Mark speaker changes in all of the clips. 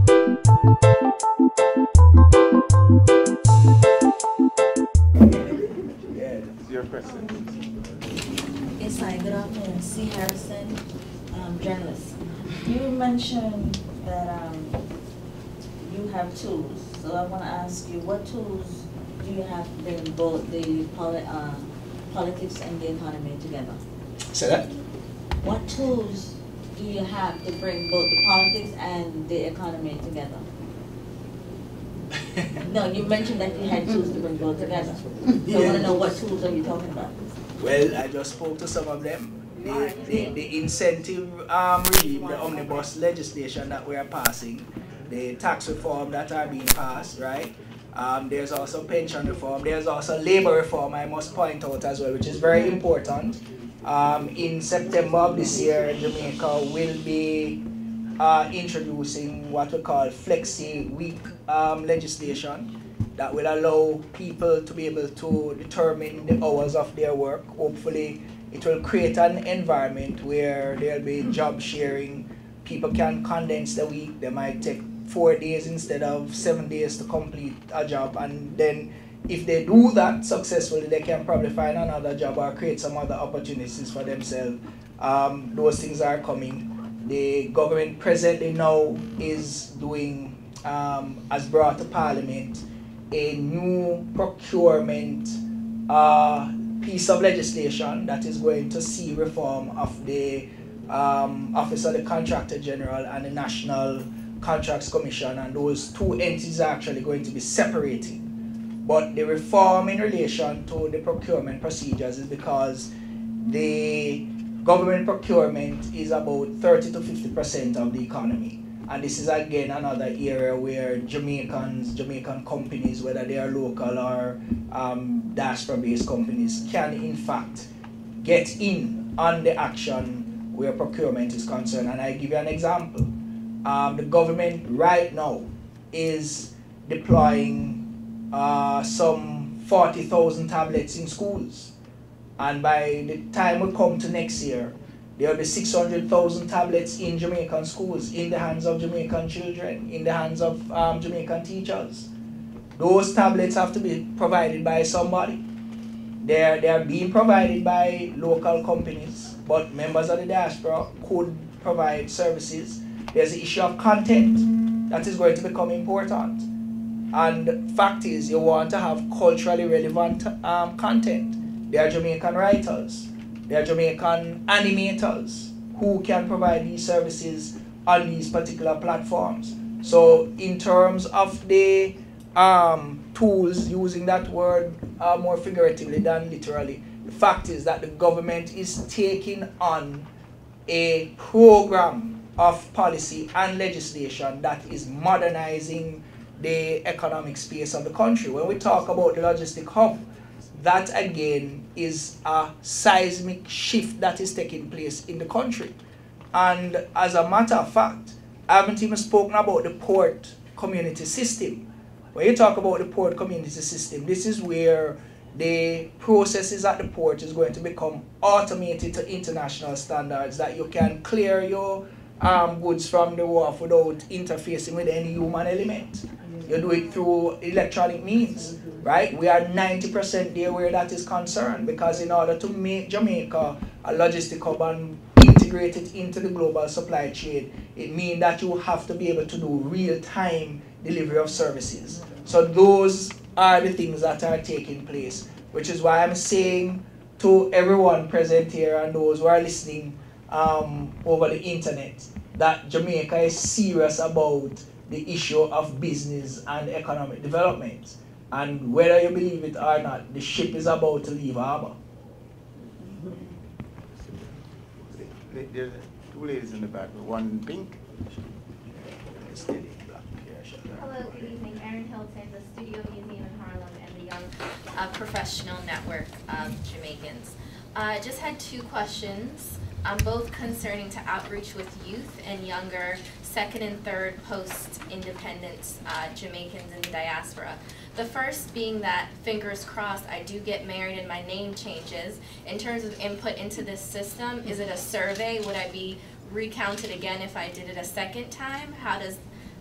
Speaker 1: Yeah, this is your question.
Speaker 2: Yes, hi, good afternoon. C. Harrison, journalist. You mentioned that you have tools, so I want to ask you, what tools do you have to bring both the politics and the economy together?
Speaker 1: Say that?
Speaker 2: What tools do you have to bring both the politics and the economy together? No, you mentioned that you had tools to bring both together. So I want to know, what tools are you talking about?
Speaker 1: Well, I just spoke to some of them. The incentive regime, the omnibus legislation that we are passing, the tax reform that are being passed, right? There's also pension reform. There's also labor reform, I must point out as well, which is very important. In September of this year, Jamaica will be introducing what we call flexi week legislation that will allow people to be able to determine the hours of their work. Hopefully, it will create an environment where there'll be job sharing. People can condense the week. They might take 4 days instead of 7 days to complete a job, and then if they do that successfully, they can probably find another job or create some other opportunities for themselves. Those things are coming. The government presently now is doing, has brought to Parliament a new procurement piece of legislation that is going to see reform of the Office of the Contractor General and the National Contracts Commission, and those two entities are actually going to be separated. But the reform in relation to the procurement procedures is because the government procurement is about 30 to 50% of the economy. And this is again another area where Jamaican companies, whether they are local or diaspora-based companies, can in fact get in on the action where procurement is concerned. And I give you an example. The government right now is deploying some 40,000 tablets in schools. And by the time we come to next year, there will be 600,000 tablets in Jamaican schools, in the hands of Jamaican children, in the hands of Jamaican teachers. Those tablets have to be provided by somebody. They are being provided by local companies, but members of the diaspora could provide services. There's the issue of content that is going to become important. And the fact is, you want to have culturally relevant content. There are Jamaican writers, there are Jamaican animators who can provide these services on these particular platforms. So in terms of the tools, using that word more figuratively than literally, the fact is that the government is taking on a program of policy and legislation that is modernizing the economic space of the country. When we talk about the logistic hub, that again is a seismic shift that is taking place in the country. And as a matter of fact, I haven't even spoken about the port community system. When you talk about the port community system, this is where the processes at the port is going to become automated to international standards, that you can clear your goods from the wharf without interfacing with any human element. You do it through electronic means, right? We are 90% there where that is concerned, because in order to make Jamaica a logistic hub and integrate it into the global supply chain, it means that you have to be able to do real-time delivery of services. So those are the things that are taking place, which is why I'm saying to everyone present here and those who are listening over the internet, that Jamaica is serious about the issue of business and economic development. And whether you believe it or not, the ship is about to leave harbor.
Speaker 3: There's two ladies in the back, one in pink.
Speaker 4: Hello, good evening. Erin Hilton, the Studio Museum in Harlem, and the Young Professional Network of Jamaicans. I just had two questions, both concerning to outreach with youth and younger second and third post-independence Jamaicans in the diaspora. The first being that, fingers crossed, I do get married and my name changes. In terms of input into this system, is it a survey? Would I be recounted again if I did it a second time?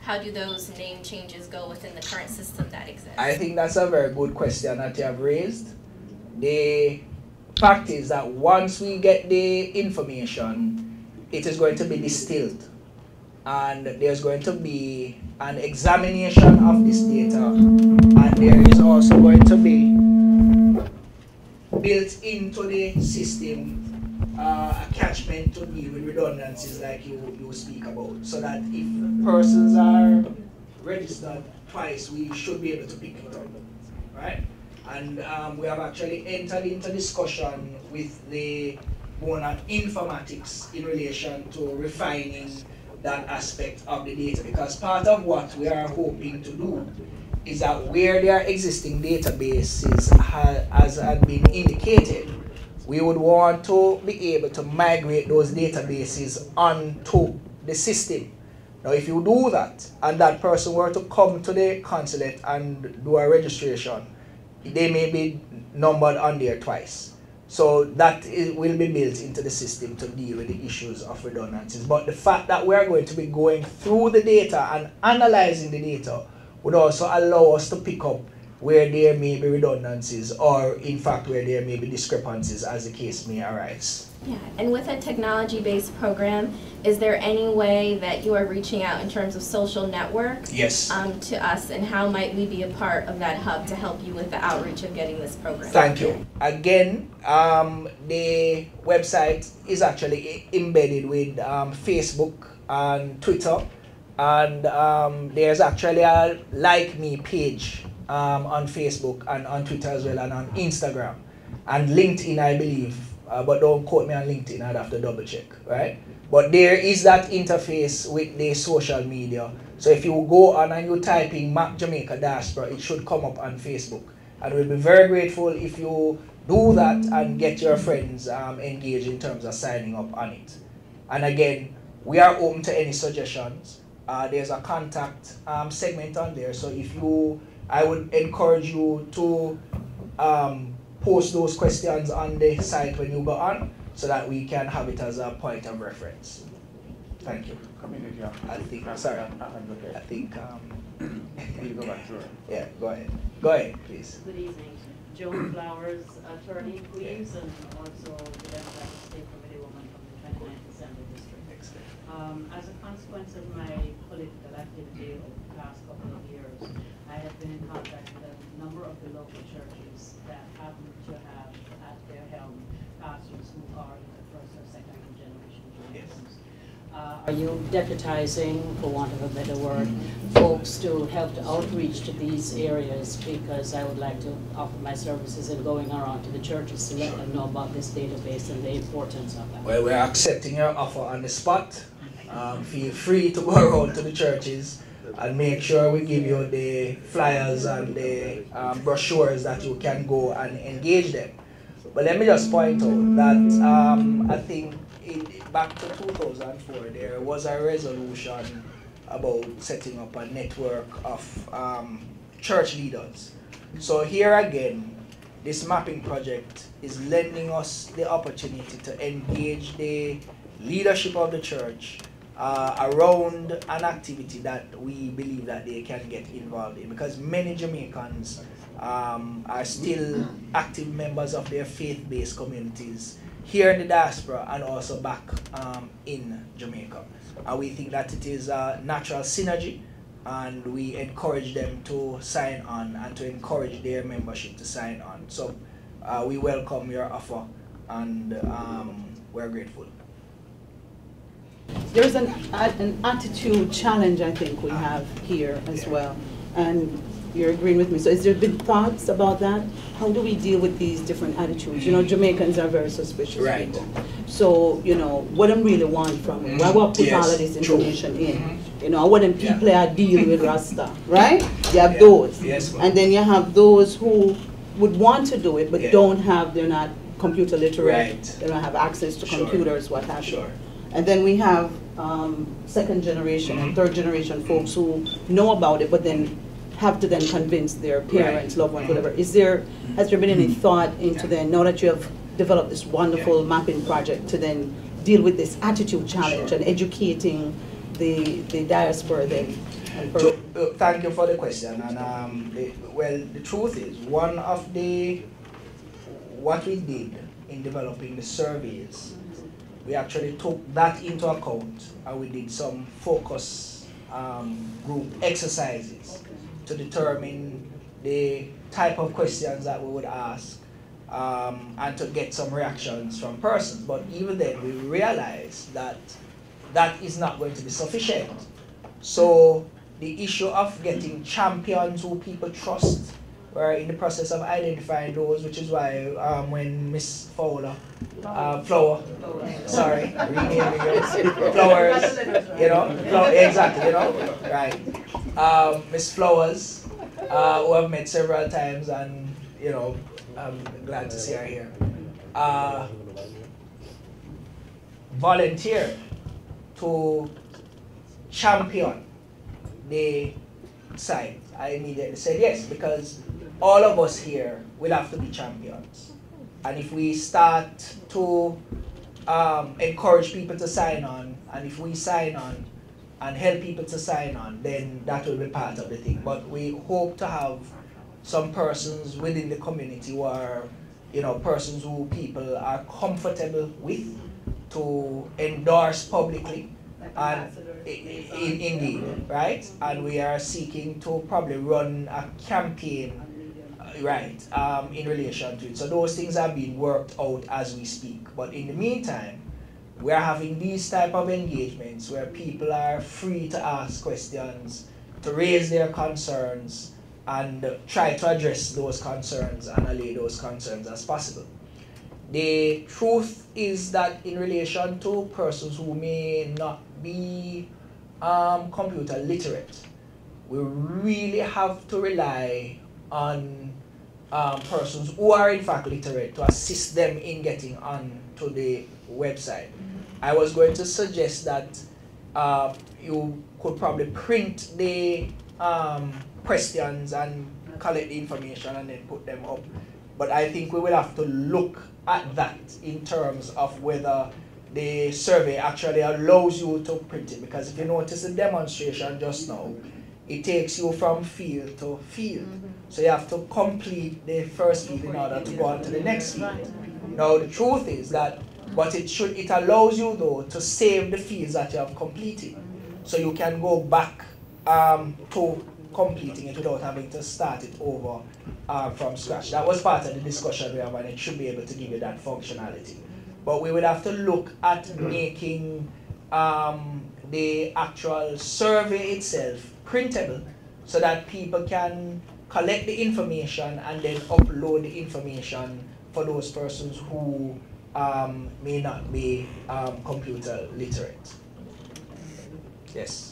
Speaker 4: how do those name changes go within the current system that exists?
Speaker 1: I think that's a very good question that you have raised. The fact is that once we get the information, it is going to be distilled, and there's going to be an examination of this data, and there is also going to be built into the system a catchment to deal with redundancies like you speak about, so that if persons are registered twice, we should be able to pick it up, right? And we have actually entered into discussion with the Bona Informatics in relation to refining that aspect of the data, because part of what we are hoping to do is that where there are existing databases, as had been indicated, we would want to be able to migrate those databases onto the system. Now, if you do that, and that person were to come to the consulate and do a registration, they may be numbered on there twice. So that will be built into the system to deal with the issues of redundancies. But the fact that we are going to be going through the data and analyzing the data would also allow us to pick up where there may be redundancies, or in fact where there may be discrepancies, as the case may arise.
Speaker 4: Yeah, and with a technology-based program, is there any way that you are reaching out in terms of social network?
Speaker 1: Yes.
Speaker 4: To us, and how might we be a part of that hub to help you with the outreach of getting this program?
Speaker 1: Thank you. Again, the website is actually embedded with Facebook and Twitter, and there's actually a Like Me page on Facebook and on Twitter as well, and on Instagram and LinkedIn, I believe. But don't quote me on LinkedIn, I'd have to double check, right? But there is that interface with the social media. So if you go on and you type in Map Jamaica Diaspora, it should come up on Facebook. And we'll be very grateful if you do that and get your friends engaged in terms of signing up on it. And again, we are open to any suggestions. There's a contact segment on there. So if you, I would encourage you to post those questions on the site when you go on, so that we can have it as a point of reference. Thank you.
Speaker 3: Community.
Speaker 1: I think, sorry, I think,
Speaker 3: You go back to it.
Speaker 1: yeah, go ahead. Go ahead, please.
Speaker 5: Good evening. Joan Flowers, attorney in Queens, and also the Democratic State Committee woman from the 29th Assembly District. As a consequence of my political activity over the past couple of years, I have been in contact with a number of the local churches that happen to have at their helm pastors who are the first or second generation Jamaicans. Are you deputizing, for want of a better word, folks to help to outreach to these areas? Because I would like to offer my services in going around to the churches to let them know about this database and the importance of that.
Speaker 1: Well, we're accepting your offer on the spot. Feel free to go around to the churches and make sure we give you the flyers and the brochures that you can go and engage them. But let me just point out that I think back to 2004, there was a resolution about setting up a network of church leaders. So here again, this mapping project is lending us the opportunity to engage the leadership of the church around an activity that we believe that they can get involved in, because many Jamaicans are still active members of their faith-based communities here in the diaspora and also back in Jamaica. And we think that it is a natural synergy, and we encourage them to sign on and to encourage their membership to sign on. So we welcome your offer, and we're grateful.
Speaker 6: There's an attitude challenge I think we have here as well, and you're agreeing with me. So has there been thoughts about that? How do we deal with these different attitudes? You know, Jamaicans are very suspicious people. So, you know, what them really want from me, why would put all of this information in? You know, I want them people are dealing with Rasta, right? You have those. And then you have those who would want to do it, but don't have, they're not computer literate, they don't have access to computers, what have you. And then we have second generation and third generation folks who know about it, but then have to then convince their parents, loved ones, whatever. Has there been any thought into then, now that you have developed this wonderful mapping project, to then deal with this attitude challenge and educating the diaspora then?
Speaker 1: Thank you for the question. And well, the truth is, what we did in developing the surveys, we actually took that into account, and we did some focus group exercises to determine the type of questions that we would ask, and to get some reactions from persons. But even then, we realized that that is not going to be sufficient. So the issue of getting champions who people trust, we're in the process of identifying those, which is why when Miss Flower, sorry, renaming it, Flowers, exactly, right. Miss Flowers, who I've met several times, and I'm glad to see her here, volunteered to champion the site. I immediately said yes, because all of us here will have to be champions. And if we start to encourage people to sign on, and if we sign on and help people to sign on, then that will be part of the thing. But we hope to have some persons within the community who are, persons who people are comfortable with to endorse publicly. And indeed, right? And we are seeking to probably run a campaign, in relation to it. So those things are being worked out as we speak. But in the meantime, we are having these type of engagements where people are free to ask questions, to raise their concerns, and try to address those concerns and allay those concerns as possible. The truth is that in relation to persons who may not be computer literate, we really have to rely on persons who are in fact literate to assist them in getting onto the website. I was going to suggest that you could probably print the questions and collect the information and then put them up. But I think we will have to look at that in terms of whether the survey actually allows you to print it. Because if you notice the demonstration just now, it takes you from field to field. So you have to complete the first field in order to go on to the next field. Now the truth is that, but it allows you though to save the fields that you have completed. So you can go back to completing it without having to start it over from scratch. That was part of the discussion we have, and it should be able to give you that functionality. But we will have to look at making the actual survey itself printable so that people can collect the information and then upload the information for those persons who may not be computer literate. Yes.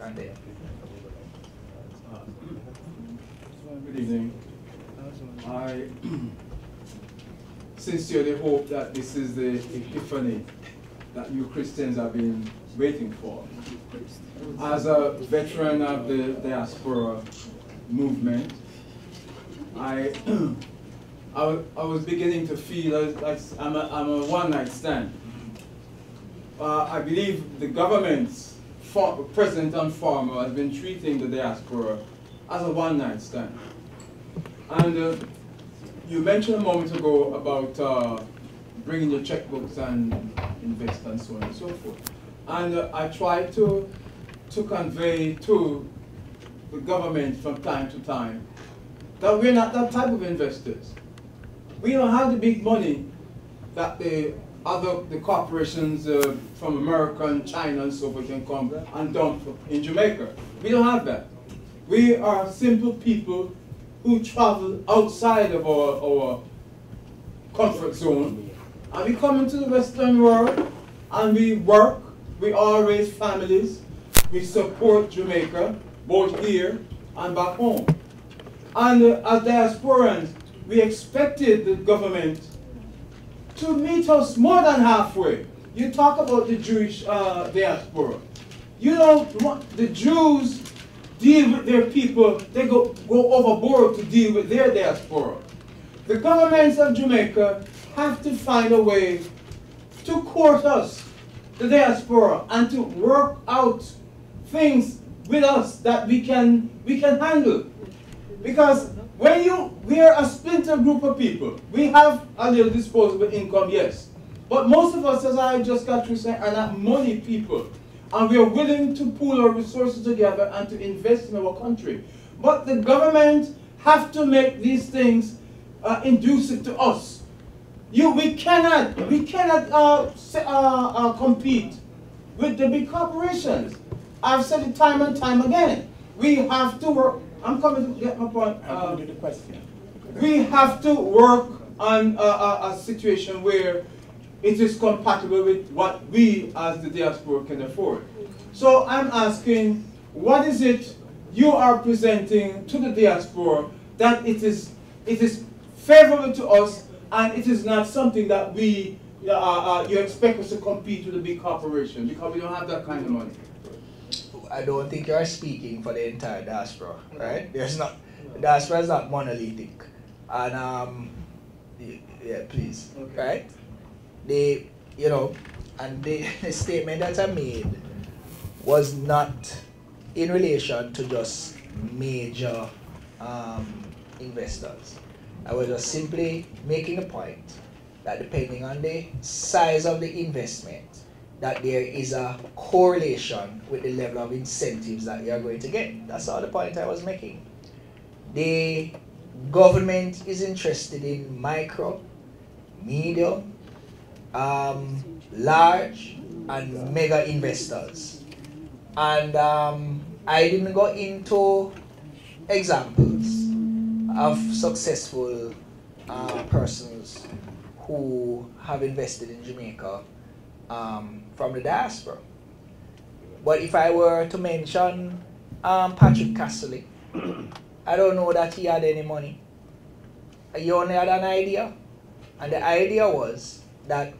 Speaker 1: And there.
Speaker 7: Good evening. I sincerely hope that this is the epiphany that you Christians have been waiting for. As a veteran of the diaspora movement, I was beginning to feel like I'm a one-night stand. I believe the government's president and farmer has been treating the diaspora as a one-night stand. And you mentioned a moment ago about bringing your checkbooks and invest and so on and so forth. And I try to convey to the government from time to time that we're not that type of investors. We don't have the big money that the corporations from America and China and so forth can come and dump in Jamaica. We don't have that. We are simple people who travel outside of our comfort zone, and we come into the Western world and we work, we all raise families, we support Jamaica, both here and back home. And as diasporans, we expected the government to meet us more than halfway. You talk about the Jewish diaspora. You don't want the Jews deal with their people, they go overboard to deal with their diaspora. The governments of Jamaica have to find a way to court us, the diaspora, and to work out things with us that we can handle. Because we're a splinter group of people. We have a little disposable income, yes. But most of us, as I just got through saying, are not money people. And we are willing to pool our resources together and to invest in our country. But the government have to make these things inducive to us. We cannot compete with the big corporations. I've said it time and time again. We have to work. I'm coming to get my point.
Speaker 3: The question.
Speaker 7: We have to work on a situation where it is compatible with what we as the diaspora can afford. So I'm asking, what is it you are presenting to the diaspora that it is favorable to us and it is not something that you expect us to compete with a big corporation because we don't have that kind of money?
Speaker 1: I don't think you're speaking for the entire diaspora, right? The diaspora is not monolithic. And yeah, please,
Speaker 7: okay.
Speaker 1: Right? The statement that I made was not in relation to just major investors. I was just simply making a point that depending on the size of the investment, that there is a correlation with the level of incentives that you are going to get. That's all the point I was making. The government is interested in micro, medium, large, and mega investors. And I didn't go into examples of successful persons who have invested in Jamaica from the diaspora. But if I were to mention Patrick Castley, I don't know that he had any money. He only had an idea. And the idea was that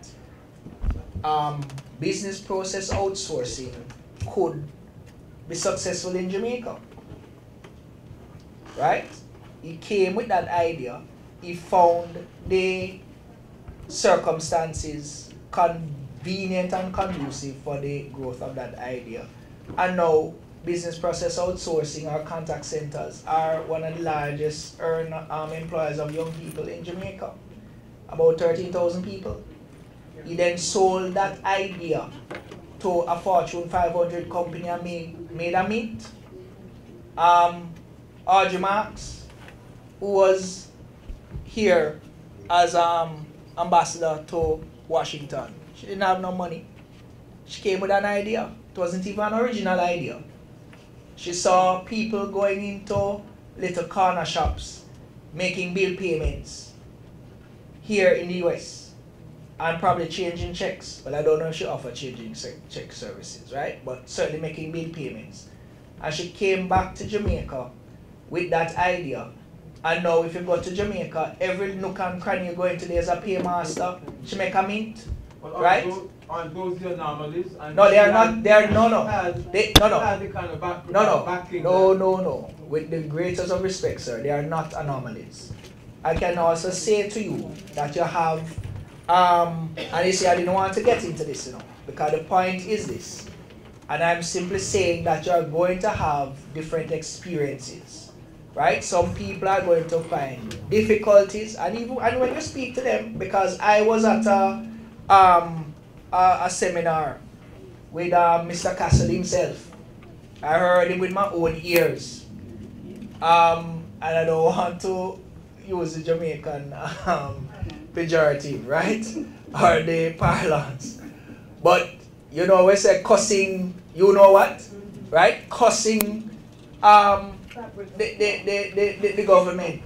Speaker 1: business process outsourcing could be successful in Jamaica. Right? He came with that idea. He found the circumstances convenient and conducive for the growth of that idea. And now, business process outsourcing or contact centers are one of the largest employers of young people in Jamaica. About 13,000 people. He then sold that idea to a Fortune 500 company and made a mint. Audrey Marks, who was here as ambassador to Washington, she didn't have no money. She came with an idea. It wasn't even an original idea. She saw people going into little corner shops, making bill payments here in the US, and probably changing checks. Well, I don't know if she offered changing check services, right? But certainly making bill payments. And she came back to Jamaica with that idea. And now if you go to Jamaica, every nook and cranny you go into there is a paymaster. She make a mint, right?
Speaker 7: Aren't those the anomalies?
Speaker 1: No, they are not. They are no. They no.
Speaker 7: The kind of backing
Speaker 1: No. With the greatest of respect, sir, they are not anomalies. I can also say to you that you have, and you see, I didn't want to get into this, because the point is this, and I'm simply saying that you are going to have different experiences, right? Some people are going to find difficulties, and when you speak to them, because I was at a seminar with Mr. Castle himself. I heard him with my own ears. And I don't want to use the Jamaican pejorative, right? Or the parlance. But you know, we say cussing, you know what? Right? Cussing the government,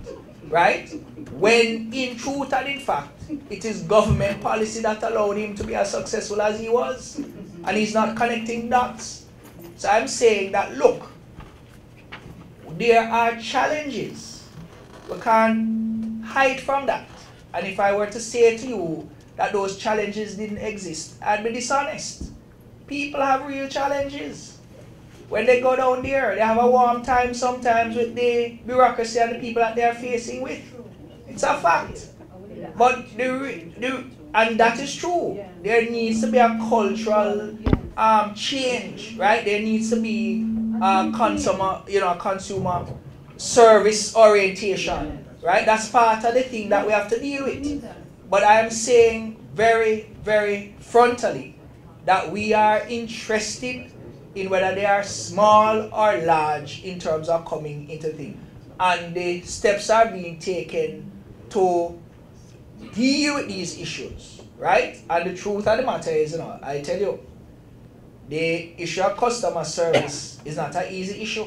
Speaker 1: right? When in truth and in fact, it is government policy that allowed him to be as successful as he was. And he's not connecting dots. So I'm saying that, look, there are challenges. We can't hide from that. And if I were to say to you that those challenges didn't exist, I'd be dishonest. People have real challenges. When they go down there, they have a warm time sometimes with the bureaucracy and the people that they're facing with. It's a fact. But and that is true. There needs to be a cultural change, right? There needs to be consumer service orientation, right? That's part of the thing that we have to deal with. But I am saying very, very frontally that we are interested in whether they are small or large in terms of coming into things. And the steps are being taken to deal with these issues, right? And the truth of the matter is, I tell you, the issue of customer service is not an easy issue.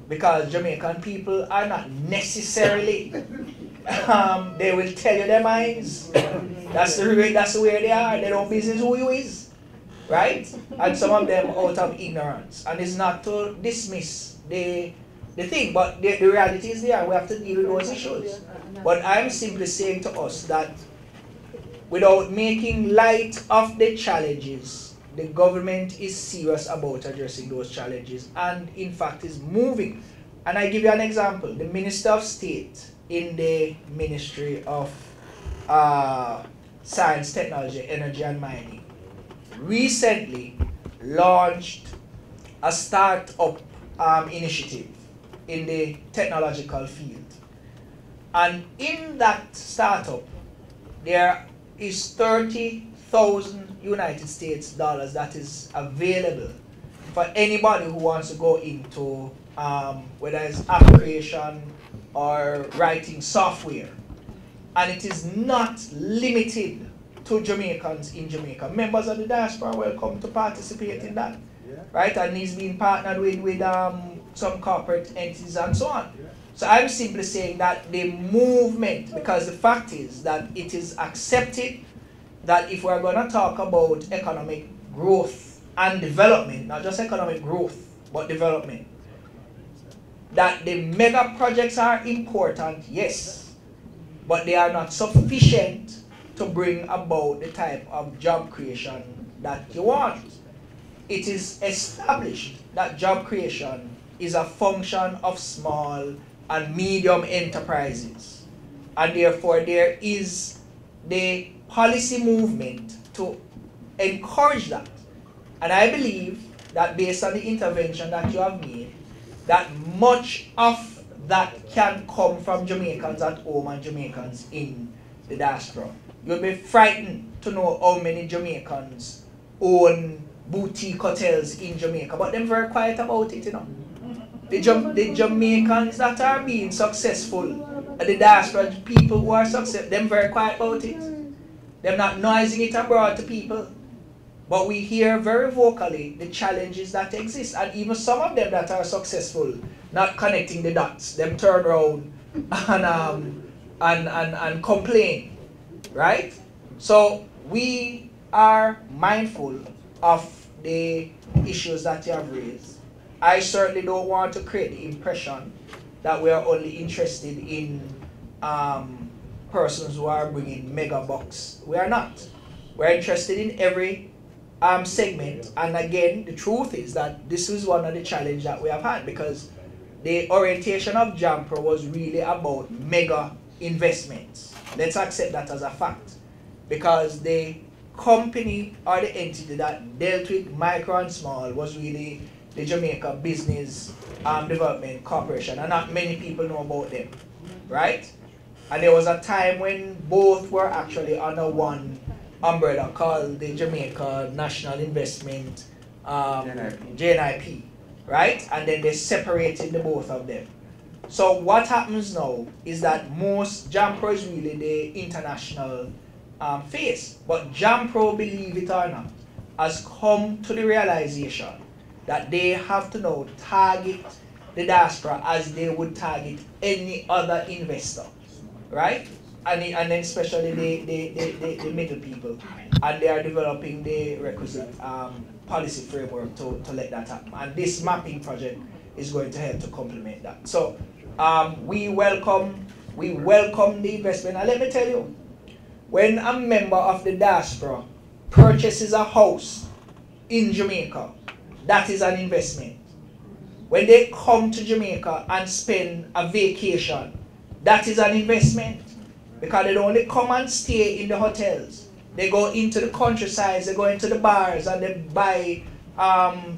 Speaker 1: Because Jamaican people are not necessarily, they will tell you their minds. That's the way they are. They don't business who you is, right? And some of them out of ignorance. And it's not to dismiss the thing, but the reality is there. We have to deal with those issues. But I'm simply saying to us that without making light of the challenges, the government is serious about addressing those challenges and in fact is moving. And I give you an example. The Minister of State in the Ministry of Science, Technology, Energy and Mining recently launched a startup initiative in the technological field. And in that startup, there is 30,000 United States dollars that is available for anybody who wants to go into whether it's app creation or writing software. And it is not limited to Jamaicans in Jamaica. Members of the diaspora are welcome to participate in that, right? And he's being partnered with some corporate entities and so on. So I'm simply saying that the movement, because the fact is that it is accepted that if we're going to talk about economic growth and development, not just economic growth, but development, that the mega projects are important, yes, but they are not sufficient to bring about the type of job creation that you want. It is established that job creation is a function of small and medium enterprises, and therefore there is the policy movement to encourage that. And I believe that based on the intervention that you have made, that much of that can come from Jamaicans at home and Jamaicans in the diaspora. You'll be frightened to know how many Jamaicans own boutique hotels in Jamaica, but they're very quiet about it, The Jamaicans that are being successful, the diaspora people who are successful, they're very quiet about it. They're not noising it abroad to people. But we hear very vocally the challenges that exist. And even some of them that are successful, not connecting the dots, them turn around and complain, right? So we are mindful of the issues that you have raised. I certainly don't want to create the impression that we are only interested in persons who are bringing mega bucks. We are not. We're interested in every segment, and again, the truth is that this is one of the challenges that we have had, because the orientation of JAMPRO was really about mega investments. Let's accept that as a fact, because the company or the entity that dealt with micro and small was really the Jamaica Business Development Corporation, and not many people know about them, right? And there was a time when both were actually under one umbrella called the Jamaica National Investment, JNIP, right? And then they separated the both of them. So what happens now is that most JAMPRO is really the international face, but JAMPRO, believe it or not, has come to the realization that they have to now target the diaspora as they would target any other investor, right? And then especially the middle people, and they are developing the requisite policy framework to let that happen. And this mapping project is going to help to complement that. So we welcome the investment. And let me tell you, when a member of the diaspora purchases a house in Jamaica, that is an investment. When they come to Jamaica and spend a vacation, that is an investment. Because they don't only come and stay in the hotels, They go into the countryside, they go into the bars and they buy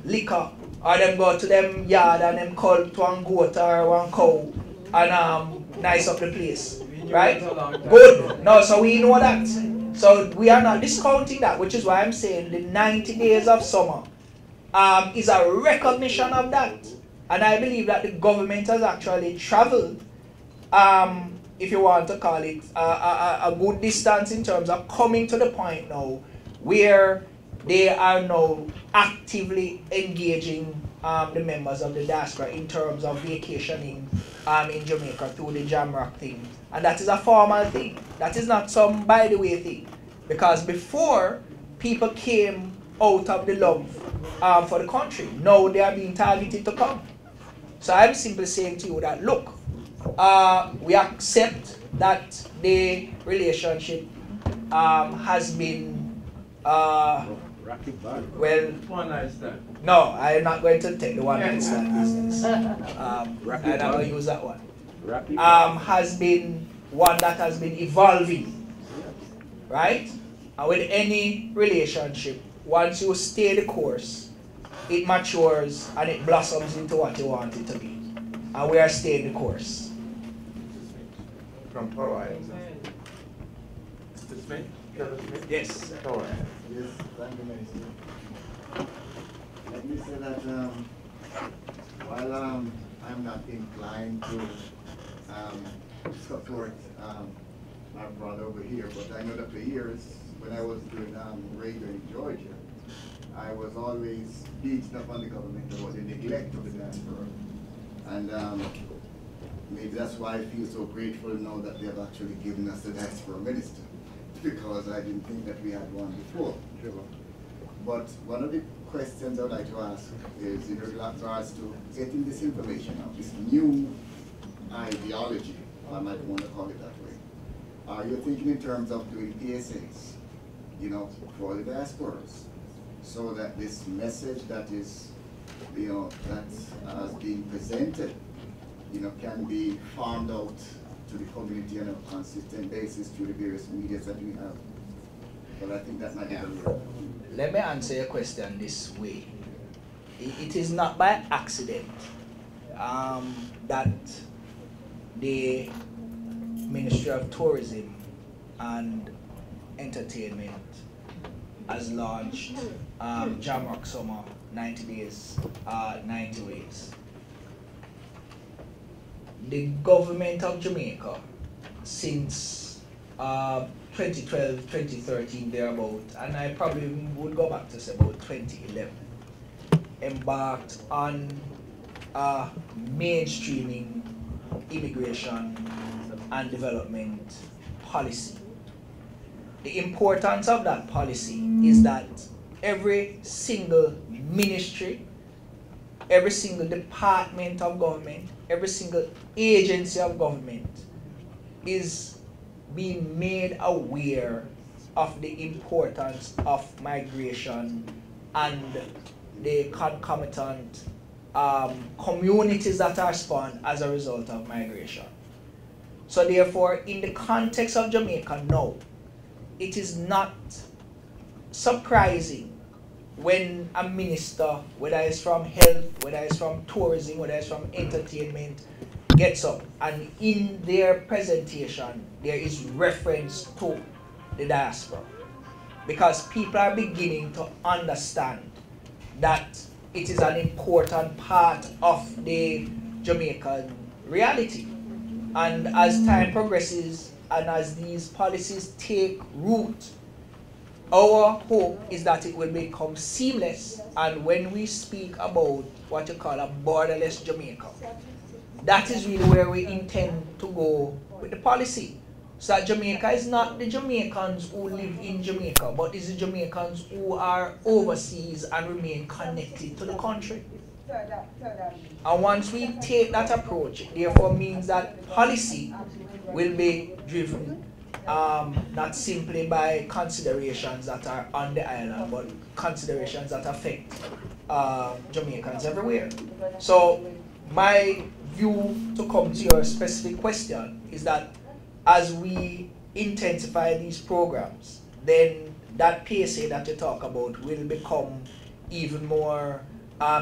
Speaker 1: liquor, or them go to them yard and them cull to one goat or one cow and nice up the place. Right? Good. No, so we know that. So we are not discounting that, which is why I'm saying the 90 days of summer is a recognition of that. And I believe that the government has actually traveled, if you want to call it, a good distance in terms of coming to the point now where they are now actively engaging the members of the diaspora in terms of vacationing in Jamaica through the Jamrock thing. And that is a formal thing. That is not some by the way thing. Because before, people came out of the love for the country. Now they are being targeted to come. So I'm simply saying to you that, look, we accept that the relationship has been, well,
Speaker 7: One night stand.
Speaker 1: no, I'm not going to take the one night stand business. I'm not going to use that one. Has been one that has been evolving, right? And with any relationship, once you stay the course, it matures and it blossoms into what you want it to be. And we are staying the course.
Speaker 3: From Toro Island.
Speaker 7: Mr. Smith?
Speaker 1: Yes.
Speaker 3: Toro Island.
Speaker 8: Yes, thank you, Minister. Let me say that while I'm not inclined to support our brother over here, but I know that for years, when I was doing radio in Georgia, I was always beaten up on the government about the neglect of the diaspora. And maybe that's why I feel so grateful now that they have actually given us the diaspora minister, because I didn't think that we had one before. But one of the questions I'd like to ask is in regards to getting this information out, this new ideology, I might want to call it that way. Are you thinking in terms of doing PSAs, you know, for the diasporas, so that this message that is, you know, that being presented, you know, can be farmed out to the community on a consistent basis through the various media that we have? But I think that might be the way.
Speaker 1: Let me answer your question this way. It is not by accident that the Ministry of Tourism and Entertainment has launched Jamrock Summer 90 Days, 90 Ways. The government of Jamaica, since 2012, 2013, thereabout, and I probably would go back to say about 2011, embarked on mainstreaming immigration and development policy. The importance of that policy is that every single ministry, every single department of government, every single agency of government is being made aware of the importance of migration and the concomitant communities that are spawned as a result of migration. So therefore, in the context of Jamaica now, it is not surprising when a minister, whether it's from health, whether it's from tourism, whether it's from entertainment, gets up and in their presentation there is reference to the diaspora. Because people are beginning to understand that it is an important part of the Jamaican reality. And as time progresses and as these policies take root, our hope is that it will become seamless, and when we speak about what you call a borderless Jamaica, that is really where we intend to go with the policy. So that Jamaica is not the Jamaicans who live in Jamaica, but it's the Jamaicans who are overseas and remain connected to the country. And once we take that approach, it therefore means that policy will be driven not simply by considerations that are on the island, but considerations that affect Jamaicans everywhere. So my view, to come to your specific question, is that as we intensify these programs, then that PSA that you talk about will become even more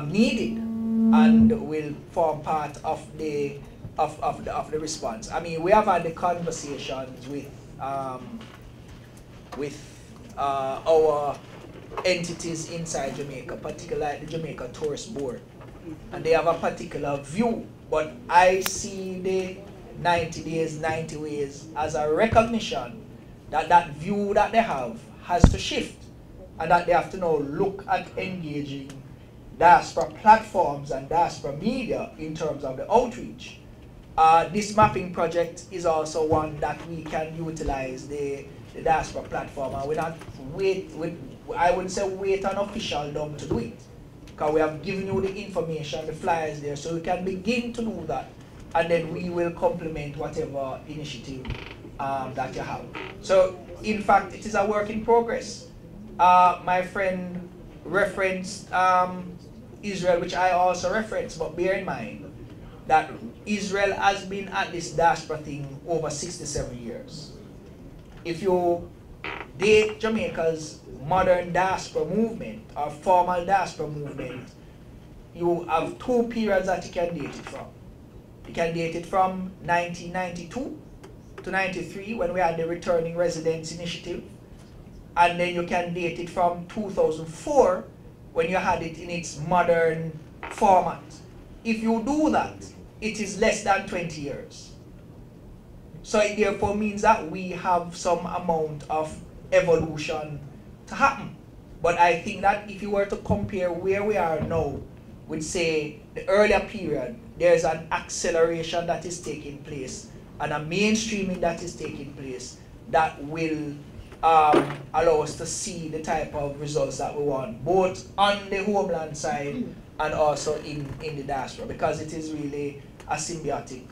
Speaker 1: needed and will form part of the response. I mean, we have had the conversations with our entities inside Jamaica, particularly the Jamaica Tourist Board, and they have a particular view. But I see the 90 days, 90 ways as a recognition that that view that they have has to shift, and that they have to now look at engaging diaspora platforms and diaspora media in terms of the outreach. This mapping project is also one that we can utilize the diaspora platform, and we not wait. I wouldn't say wait an official dom to do it, because we have given you the information, the flyers there, so we can begin to do that, and then we will complement whatever initiative that you have. So, in fact, it is a work in progress. My friend referenced Israel, which I also referenced, but bear in mind that Israel has been at this diaspora thing over 67 years. If you date Jamaica's modern diaspora movement or formal diaspora movement, you have two periods that you can date it from. You can date it from 1992 to 93, when we had the Returning Residents Initiative, and then you can date it from 2004, when you had it in its modern format. If you do that, it is less than 20 years. So it therefore means that we have some amount of evolution to happen. But I think that if you were to compare where we are now with, say, the earlier period, there's an acceleration that is taking place and a mainstreaming that is taking place that will allow us to see the type of results that we want, both on the homeland side and also in the diaspora, because it is really a symbiotic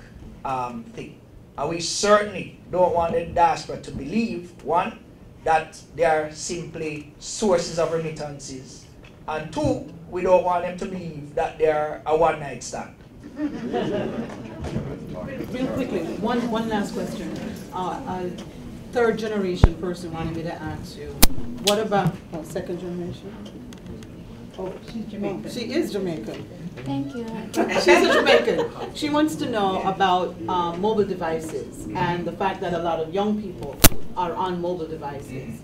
Speaker 1: thing. And we certainly don't want the diaspora to believe, one, that they are simply sources of remittances, and two, we don't want them to believe that they are a one-night stand.
Speaker 6: Real quickly, one last question. A third generation person wanted me to ask you, what about second generation? Oh, she's Jamaican. She is Jamaican.
Speaker 9: Thank you.
Speaker 6: She's a Jamaican. She wants to know about mobile devices and the fact that a lot of young people are on mobile devices.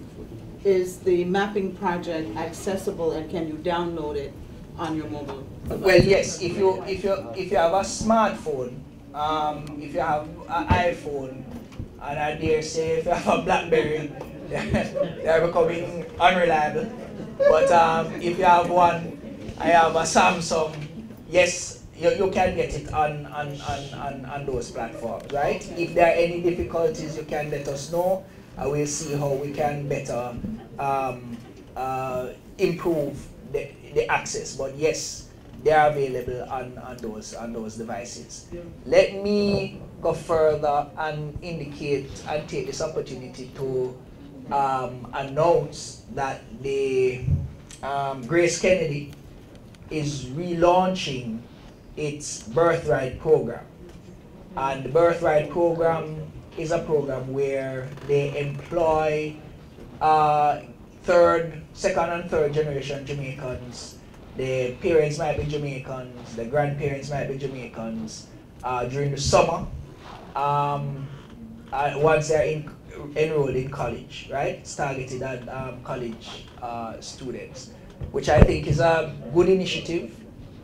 Speaker 6: Is the mapping project accessible, and can you download it on your mobile device?
Speaker 1: Well, yes. If you have a smartphone, if you have an iPhone, and I dare say if you have a BlackBerry, they are becoming unreliable. But if you have one, I have a Samsung, yes, you can get it on those platforms, right? If there are any difficulties, you can let us know. We'll see how we can better improve the access. But yes, they are available on those devices. Let me go further and indicate and take this opportunity to announce that the Grace Kennedy is relaunching its Birthright program. And the Birthright program is a program where they employ second and third generation Jamaicans. The parents might be Jamaicans, the grandparents might be Jamaicans. During the summer, once they're enrolled in college, right? It's targeted at college students, which I think is a good initiative,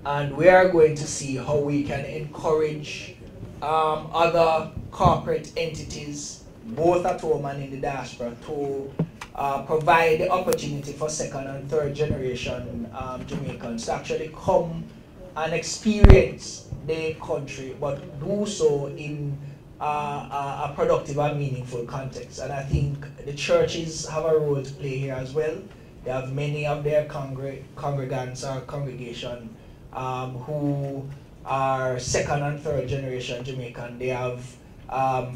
Speaker 1: and we are going to see how we can encourage other corporate entities, both at home and in the diaspora, to provide the opportunity for second and third generation Jamaicans to actually come and experience the country, but do so in a productive and meaningful context. And I think the churches have a role to play here as well. They have many of their congregants or congregation who are second and third generation Jamaican. They have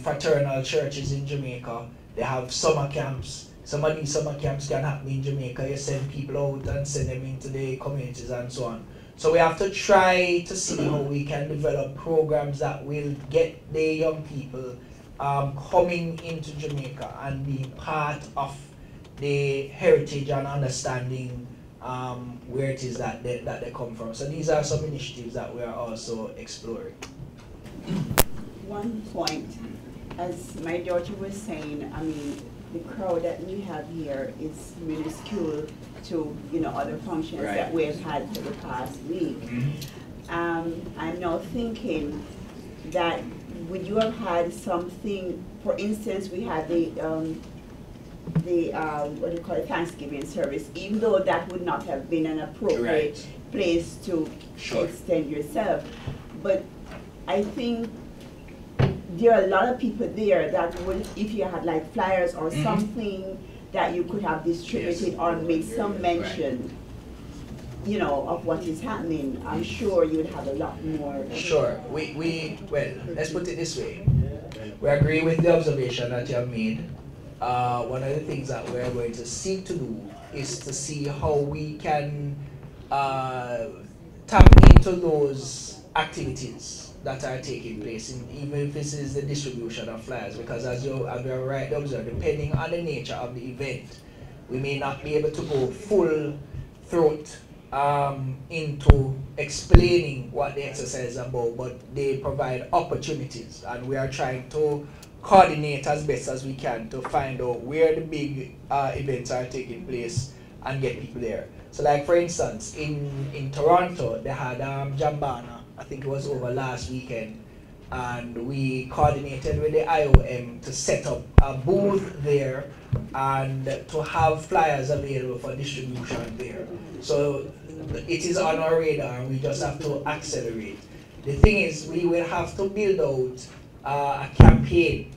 Speaker 1: fraternal churches in Jamaica. They have summer camps. Some of these summer camps can happen in Jamaica. You send people out and send them into the communities and so on. So we have to try to see how we can develop programs that will get the young people coming into Jamaica and being part of the heritage and understanding where it is that they come from. So these are some initiatives that we are also exploring.
Speaker 9: One point, as my daughter was saying, I mean, the crowd that we have here is minuscule to, you know, other functions
Speaker 1: Right.
Speaker 9: that we've had for the past week. I'm now thinking that would you have had something, for instance, we had the what do you call it, Thanksgiving service, even though that would not have been an appropriate
Speaker 1: Right.
Speaker 9: place to
Speaker 1: Sure.
Speaker 9: extend yourself. But I think there are a lot of people there that would, if you had like flyers or something that you could have distributed or made some mention, you know, of what is happening, I'm sure you'd have a lot more.
Speaker 1: Sure. Well, let's put it this way. We agree with the observation that you have made. One of the things that we're going to seek to do is to see how we can tap into those activities that are taking place, even if this is the distribution of flyers, because as you have rightly observed, depending on the nature of the event, we may not be able to go full throat into explaining what the exercise is about, but they provide opportunities, and we are trying to coordinate as best as we can to find out where the big events are taking place and get people there. So like for instance, in Toronto, they had Jambana, I think it was over last weekend, and we coordinated with the IOM to set up a booth there and to have flyers available for distribution there. So it is on our radar, and we just have to accelerate. The thing is, we will have to build out a campaign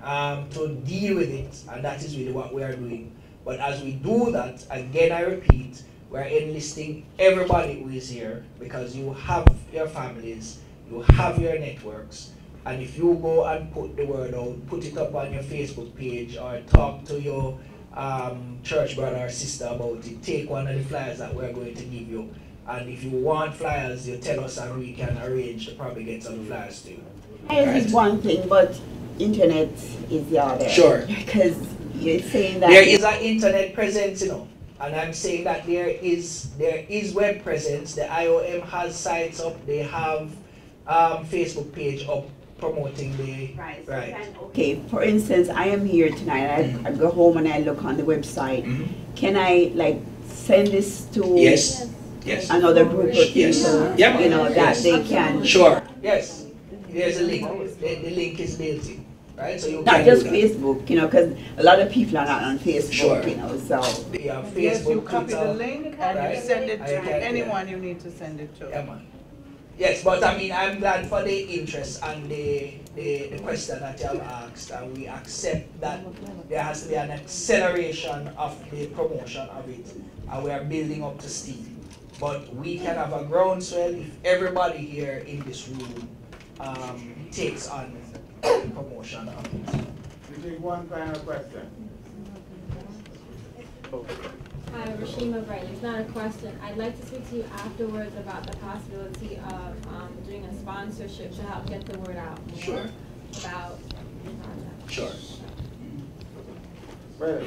Speaker 1: to deal with it, and that is really what we are doing. But as we do that, again I repeat, we're enlisting everybody who is here, because you have your families, you have your networks, and if you go and put the word out, put it up on your Facebook page, or talk to your church brother or sister about it, take one of the flyers that we're going to give you, and if you want flyers, you tell us and we can arrange to probably get some flyers to you.
Speaker 9: Flyers is one thing, but internet is the other.
Speaker 1: Sure.
Speaker 9: Because you're saying that
Speaker 1: there is an internet presence, you know, and I'm saying that there is web presence. The IOM has sites up, they have Facebook page up promoting the
Speaker 9: right.
Speaker 1: right.
Speaker 9: Okay, for instance, I am here tonight. I go home and I look on the website. Can I like send this to
Speaker 1: Yes.
Speaker 9: another group of people?
Speaker 1: Yes. Yep.
Speaker 9: You know, that they can.
Speaker 1: Sure. Yes. There's a link. The link is built in. Right? So you
Speaker 9: Not
Speaker 1: can
Speaker 9: just
Speaker 1: do that.
Speaker 9: Facebook, you know, because a lot of people are not on Facebook,
Speaker 1: Sure.
Speaker 9: you know, so.
Speaker 1: They have Facebook,
Speaker 6: Yes, you copy
Speaker 1: Twitter,
Speaker 6: the link and
Speaker 1: right?
Speaker 6: you send it
Speaker 1: I
Speaker 6: to
Speaker 1: can-
Speaker 6: anyone you need to send it to.
Speaker 1: Yeah, man. Yes, but I mean, I'm glad for the interest and the question that you have asked, and we accept that there has to be an acceleration of the promotion of it, and we are building up to steam. But we can have a groundswell if everybody here in this room takes on the promotion of it.
Speaker 3: We take one final question.
Speaker 10: Hi, Rashima Bright. It's not a question. I'd like to speak to you afterwards about the possibility of doing a sponsorship to help get the word out more
Speaker 1: Sure.
Speaker 10: about the project.
Speaker 1: Sure.
Speaker 3: Well,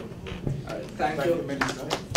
Speaker 1: Thank you.
Speaker 3: Minister.